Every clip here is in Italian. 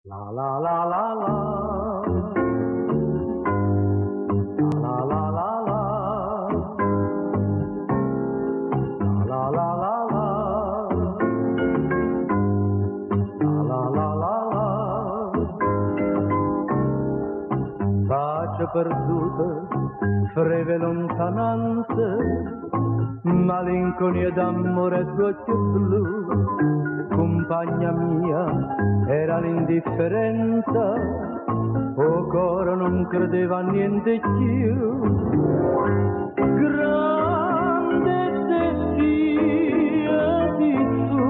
La la la la la. La la la la. La la la la. La la la la. Pace perduta, breve lontananze, malinconia d'amore e occhi blu. Compagna mia, era l'indifferenza, o coro non credeva a niente più. Grande destia di tu,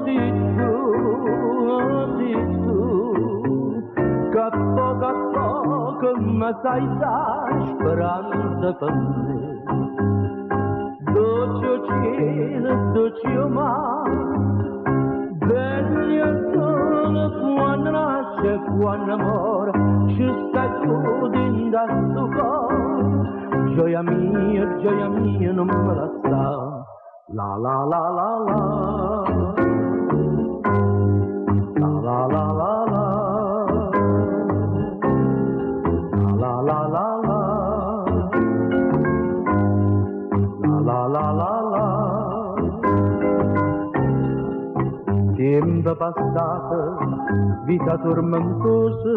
di tu, di tu, che poco a poco mi sai dare speranza per me. Dolce cielo, dolce mare, veglia solo quando nasce, quando muore, ci stai tu dentro sto cuore. Gioia mia, non me la sa. La la la la la. La la la la la. La la la la. La la la la. Tempo passato, vita tormentosa,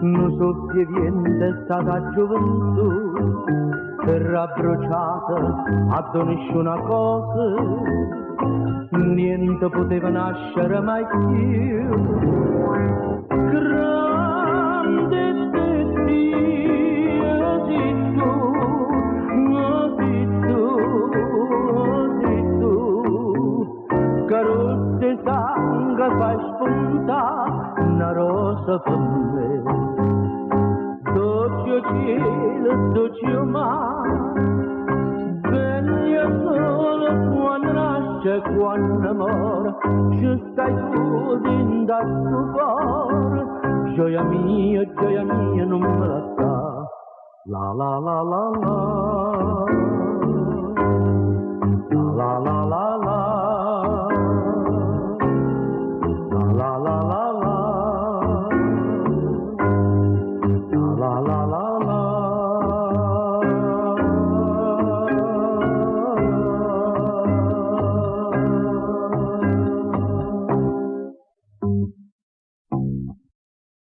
non soffia niente è stata gioventù, terra bruciata, addonisce una cosa, niente poteva nascere mai più. Grande destia di tu, carote sangue fai spuntare una rosa per me. Dolce cielo, dolce mare, veglia solo quando nasce, quando muore, ci stai tu dentro sto cuore. Gioia mia, non me la sa. La la la la la.